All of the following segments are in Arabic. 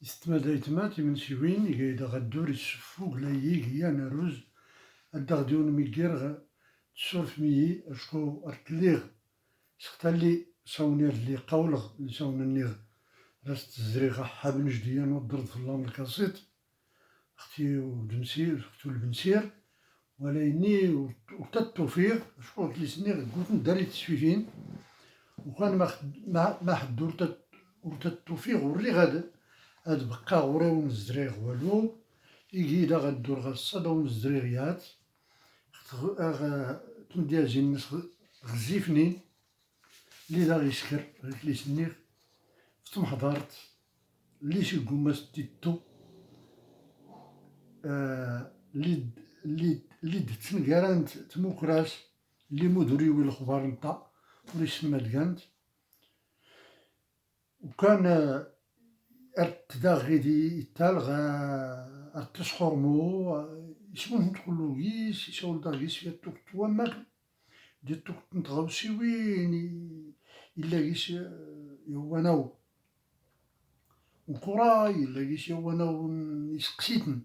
يستمد يتمات من شوين يقيد غدور السفوق لا يجي نروز الدغديون ميكير تسورف ميي اشكو ارتليغ سختالي ساونير اللي قولغ اللي ساون النيغ راست الزريغة حاب نجديا ودرد في اللام الكاسيط اختي ودمسير اختو البنسير ولا يني وتتوفيق شكون اللي سنيغ قلت نداري تسويفين وكان ما حد ورتتوفيق وري غادا هاد بقى غوري ونزريغ والو يجيدا غدور غالصدا ونزريغيات تنديا جينس غزيفني لي دا غيسكر غيكلي سنيغ فتم حضرت لي شي قوماس تيتو لي دتن كارانت تموكراس لي مدري والخبار نتا ولي سما دكانت وكان ارتدا غيدي تالغا ارتسخرمو يسمون ندخلو كيس يسول دا كيس فيها توك توامك دي توك نتغوسي وين إلا كيس يواناو وكراي إلا كيس يواناو يسقسيتن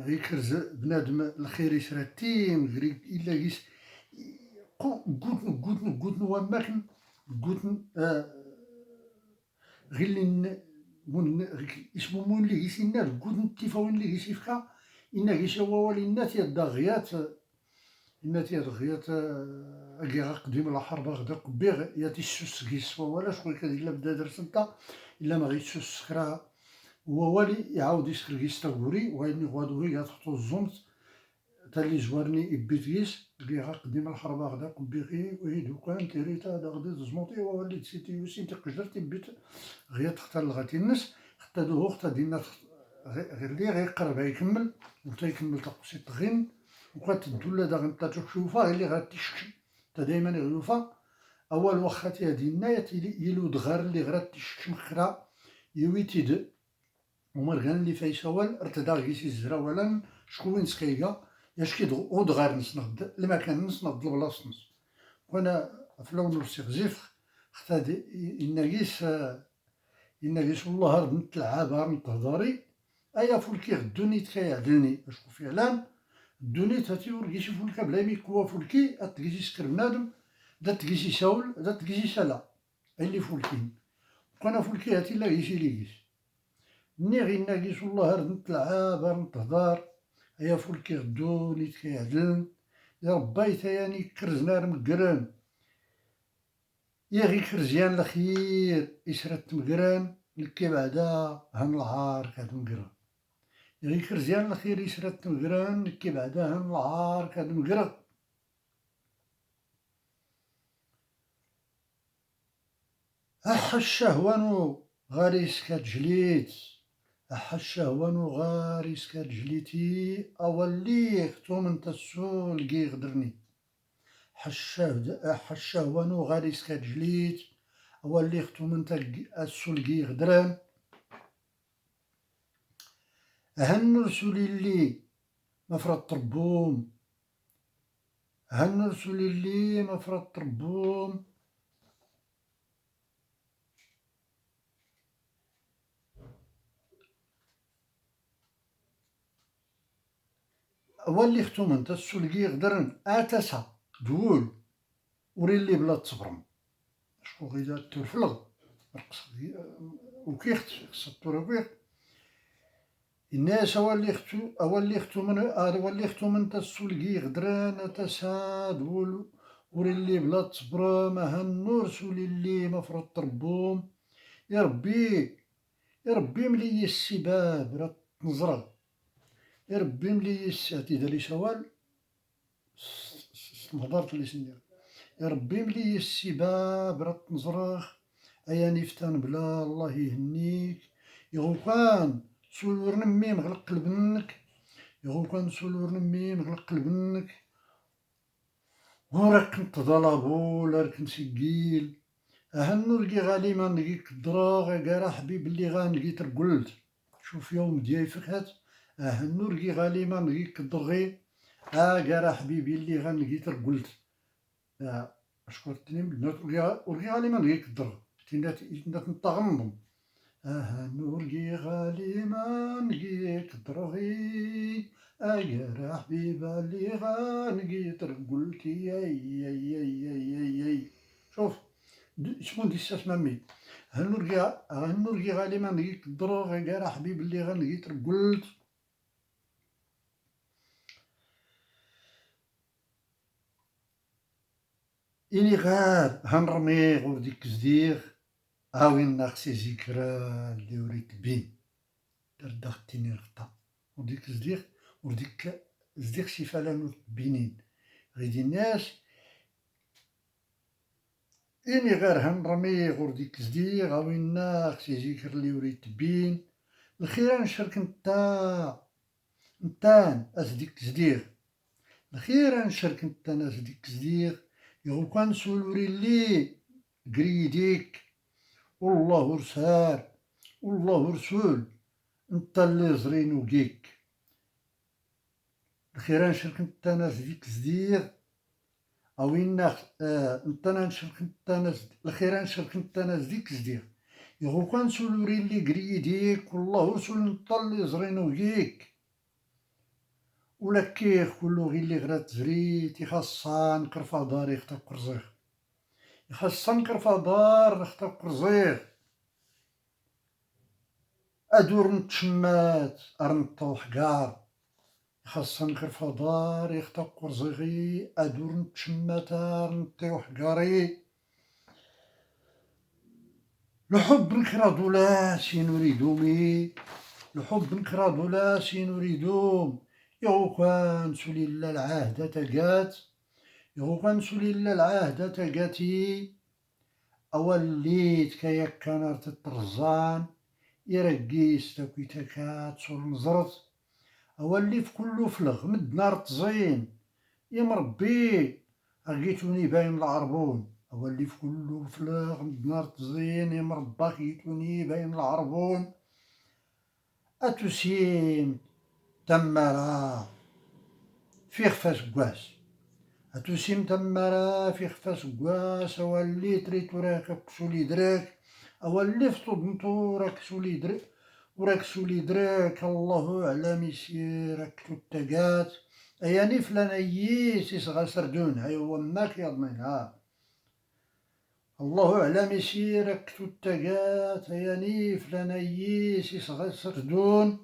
غيكرز بنادم الخير يسراتين إلا كيس قوتن واماكن قوتن غير اسمو مون اللي يسينا قوتن تيفاوين اللي يسيفكا إنا كيس يوالي النات يدا غيات النات يدا غيات أكيغا قديم الحرب غدا قبيغ ياتي السوس كيس ولا شكون كان إلا بدا درسنتا إلا ما غيتسوس سكرا هو والي يعاود يسكر كيس تاكوري وهايني غادوري غاتحطو الزومت تالي جوارني إبيتيس أكيغا قديم الحرب غدا قبيغي ويدو كان تيريتا دا غدا تزموطي وولي تسيتي يوسين تقدر تبيت غيا تختار لغاتي الناس حتى دوهو حتى دينا غير لي غيقرب يكمل وتا يكمل تقصي تغين وقات الدولة دا غنتا تشوفها اللي غاتيشكل تا دايما يغيوفا أول وخاتي هادينا يلو دغار اللي غرات تشكل مخرا يويتيد ومرغان اللي فايسوال ارتدا غيسي الزراولا شكون سكيكا ياش كيدغو دغار نسنغد المكان نسنغد البلاص نس وانا فلون نرسيغ اختاد إناكيس والله هرب نتلعب هرب نتهضري أيا فولكي غدوني تكيعدلني أشكو فعلا دوني تاتي ورقيسي فولكا بلا ميكوا فولكي أتقيسي سكر بنادم دا تقيسي ساول دا تقيسي سلا اللي فولكين وكان فولكي هاتي لا قيسي ليكيس نيغي ناكيس والله هرب نتلعب هرب نتهضر أيا فولكي غدوني تكيعدلن يا ربي تاياني كرزنا مقران يا غي كرزيان الخير إسرات مقران نكي بعدا هن العار كاد مقران يا غي كرزيان الخير إسرات مقران نكي بعدا هن العار كاد مقران أح الشهوانو غاريس كاد جليت أح الشهوانو غاريس كاد جليتي أولي ختوم انت السول كي غدرني حشهوانو غاريس كاد جليت أولي ختوم انت السول كي غدران هنرسل اللي مفرط تربوم هنرسل اللي مفرط تربوم أولي ختوم انت السلقي غدرن آتسا دول وري اللي بلا تصبرم شكون غيدا ترفلغ وكيخت خص الناس أولي ختو من تسولقي غدران تساد وري اللي بلا تصبرم هالنور سولي اللي مفرط تربوم يا ربي ملي السباب راه تنزرغ يا ربي ملي الساتي دالي شوال مهضرت لي سنير يا ربي ملي السباب راه تنزرغ أيا نفتان بلا الله يهنيك يغو كان سولور نمي مغلق قلبنك يغو كان سولور نمي مغلق قلبنك وراك كنت ضلابو لا راك نسقيل هالنور كي غالي ما نلقيك الدراغ كاع حبيب اللي غانلقي ترقلت شوف يوم ديالي فكات هالنور كي غالي ما نلقيك الدغي كاع حبيبي اللي غانلقي ترقلت اشكر تنين ورغي غالي ما نلقيك الدرغ تينا تنطغنضم نورقي غالي ما نقيك درغي يا حبيبة اللي غانقي قلتي يي. شوف شكون ديساس مامي هالنورقي غالي ما نقيك دروغ يا حبيب اللي غانقي قلت. إني غار هنرميغ وديك زديغ وين ناقصي ذكرى اللي وريت بين دردختيني غطا وديك زديغ وديك زديغ شي فلان بينين غيدي الناس إني غير هنرميغ وديك زديغ وين ناقصي ذكرى اللي وريت بين الخير نشرك نتان أزديك زديغ الخير نشرك نتان أزديك زديغ يغو كان سولوري اللي قريديك والله رسال والله رسول انت اللي زرين وقيك الخير نشرك انت ناس ديك زدير وين انت نشرك انت ناس الخير نشرك انت ناس ديك زدير يغو كان سولوري اللي قريديك والله رسول انت اللي زرين وقيك ولا كيخ كلو غير اللي غرات زريت يخصان كرفا دار يخطب قرزيخ يخصان كرفا دار يخطب قرزيخ أدور نتشمات أرنطوح كار يخصن كرفا دار يخطب قرزيغي أدور نتشمات أرنطوح كاري الحب نكرادو لا سي نريدومي الحب نكرادو لا سي نريدوم يغو كان سولي لا العهدة تقات يغو كان سولي لا العهدة تقاتي أوليت كيا كان تطرزان يرقيس تاكي تاكات صور نزرت أولي في كلو فلغ مد نار تزين يا مربي لقيتوني باين العربون أولي في كلو فلغ مد نار تزين يا مربا لقيتوني باين العربون أتوسيم تمارا في خفاس كواس أتوسيم تمارا في خفاس كواس أولي تريت وراك سولي دراك أولي فطود نطورك سولي دراك وراك سولي دراك الله أعلم يسيرك تتقات أياني فلان أييس يصغى سردون هاي هو ماك يضمنها الله أعلم يسيرك تتقات أياني فلان أييس يصغى سردون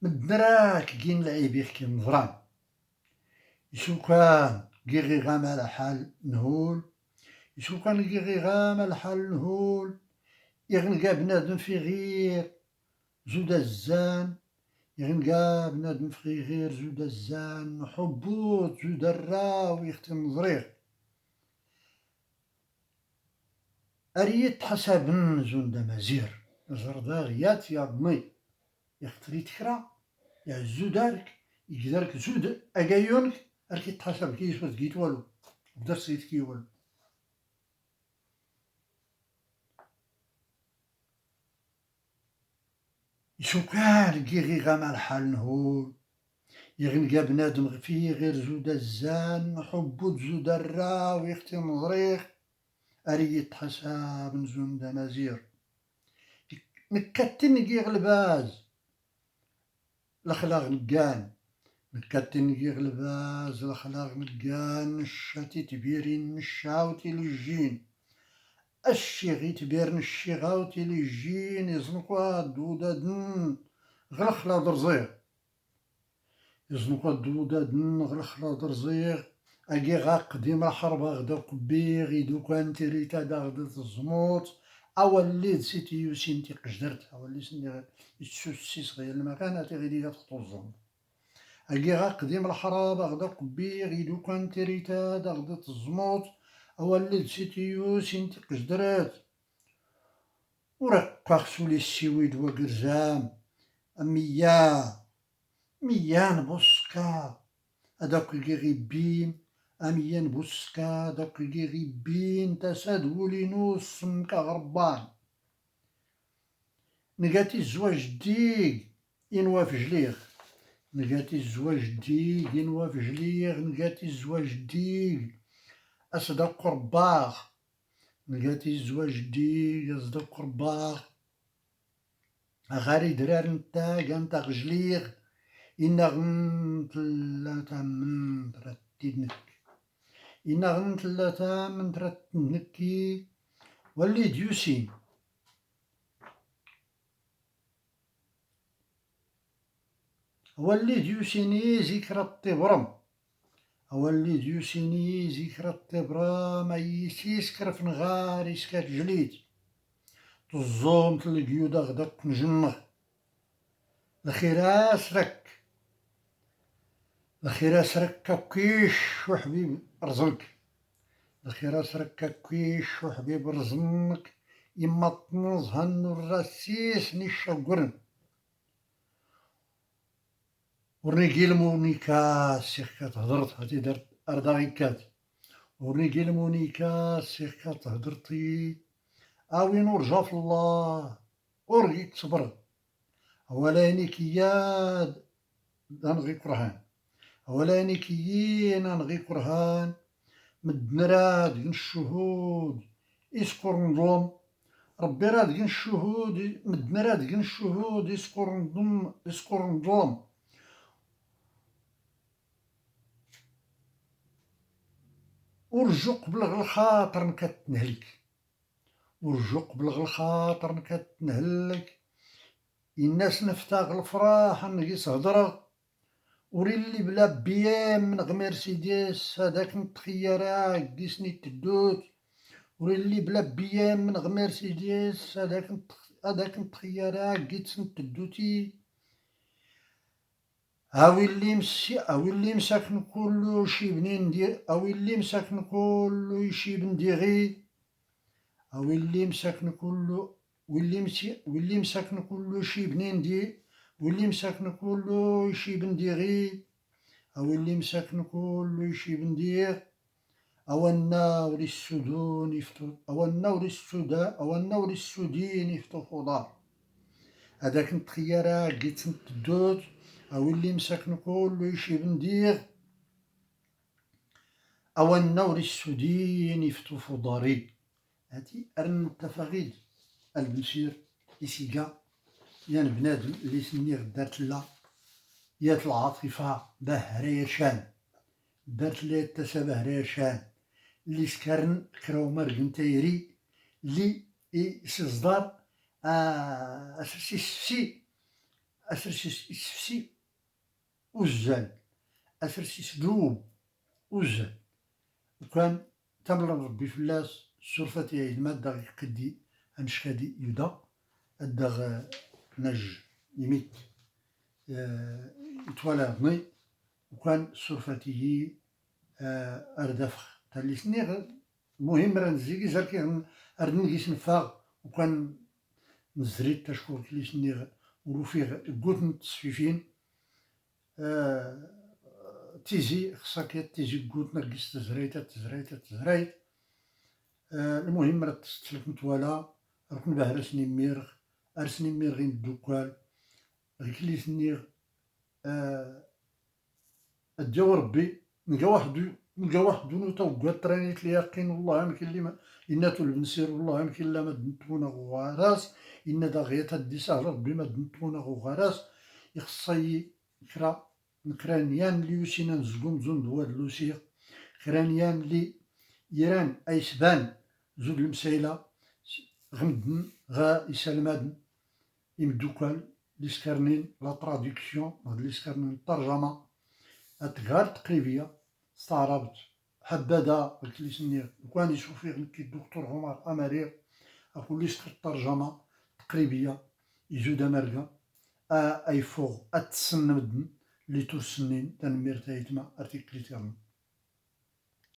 مدراك كين لعيبيخ كي نظران يشو كان كيغي غام على حال نهول يشو كان كيغي غام على حال نهول يغنقى بنادم في غير زود الزان يغنقى بنادم في غير زود الزان نحبوت زود الراو يختم نظريغ أريت حسب زون دمازير زردا غيات يا بني يختري تكرا يعزو دارك يقدرك زود أقايونك أركي تحسب كي يسود كيت والو بدر سيت كي والو يشو كان كيغي غاما الحال نهول يغنقى بنادم فيه غير زود الزان حبوت زود الرا ويختي نظريخ أريت حساب نزون دمازير نكتن غلباز الأخلاق نقان نكتن غلباز الأخلاق نقان نشاتي تبيرين نشاوتي للجين الشيغي تبير نشيغاوتي للجين يزنقوا دودا دن غلخلا درزيغ يزنقوا دودا دن غلخلا درزيغ أجي غاق ديما حربة غدا كبير يدو كان تريتا دا غدا الزموت أولي سيتي يوسينتي قجدرت أولي سني يتسوسي صغير المكانة تغيدي تخطو الزموت أجي غاق ديما الحربة غدا كبير يدو كان تريتا دا غدا الزموت أولي سيتي يوسينتي قجدرت ورقاق سولي السويد وقرزام ميان بوسكا هداك الغيبين أميان بوسكا داك الغيبين تساد ولينوس سمكا غربان نقاتي الزواج ديق إنوا في جليغ نقاتي الزواج ديق إنوا في جليغ نقاتي الزواج ديق أصدق قرباخ لقاتي الزواج دي يصدق رباغ أغاري درار نتا قانتا غجليغ إنا غنتلاتا من ترتيدنك إنا غنتلاتا من ترتيدنكي ولي ديوسين ولي ديوسيني ذكرى الطبرم ولي ديوسيني ذكرى الطبرم أيسيس كرف نغاري سكات جليد تزوم تلقيودا غدا نجنغ الخيراس رك الخيراس رك كيش وحبيب رزقك الخيراس رك كيش وحبيب رزقك إما تنوز هنو الراسيس نشاقرن ورنيكي المونيكا سيخ كتهضرت هاتي درت أرداغيكات ورنيكي المونيكا سيخ كتهضرتي أوين ورجا في الله ورقيك صبر أولاني كياد نغي كرهان أولاني كيين نغي كرهان مدنراد كن الشهود إسكور نظلم ربي راد كن الشهود مدنراد كن الشهود إسكور نظلم ورجو قبل الخاطر كتنهلك ورجو قبل الخاطر كتنهلك الناس نفتاق الفراح نقيس هضرة وريلي بلا بيام من غ مرسيدس هداك نتخيرا قيسني تدوت وريلي بلا بيام من غ مرسيدس هداك نتخيرا قيسني تدوتي أويلي مساكن كلو شي بنين ندير أويلي مساكن كلو شي بنديغي أويلي مساكن كلو واللي مساكن كلو شي بنين دي واللي مساكن كلو شي بنديغي أويلي مساكن كلو شي بنديغ أولنا السودون يفتو أولنا السودين يفتو خضار هذاك نتخيرا قيت نتدوت أولي مساكن كلو شي بنديغ أولنا السودين يفتو خضاري هاتي أرن تفاغيد المسير إسيقا يان بنادم اللي سنيغ دارت لا يات العاطفة بهريشان دارت لا تسا بهريشان اللي سكرن كراو مرقن تايري اللي سيصدار أسرسي وزان أسرسي سدوم وزان وكان تمر ربي فلاس سرفتي عيد مادة قدي أنشكادي يودا الدغ نج يميت يتولى وكان سرفتي أردفخ تالي سنيغ المهم راه نزيكي زركي أردنكيس نفاغ وكان نزريت تشكور كلي سنيغ وروفيغ قوت نتصفيفين تيزي خصك تيزي قوت نرقص تزريت المهم راه تستلك متوالا ركن باه رسني ميرغ أرسني ميرغين الدوكال غيكلي سنيغ أديو ربي نلقى واحد نوتا ترانيت لي يقين والله يمكن لي ما إنا تولبنسير والله يمكن لا ما دنتونا غواراس إنا داغيا تدي سهل ربي ما دنتونا غواراس يخصي نكرانيان لي يوسينا نزقون زون دواد لوسيغ كرانيان لي يران أيسبان زود المسايلة غمدن غا يسالمادن يمدوكال ليسكرنين لا تراديكسيون ليسكرنين الترجمة أتغار تقريبية استعربت حبذا قلت لي سنير وكان يشوفي كي الدكتور عمر أمارير أقول لي سكر الترجمة تقريبية يزود مرقا أي فوق أتسن مدن لي ترسنين تنمير تايتما أرتيكليتيرن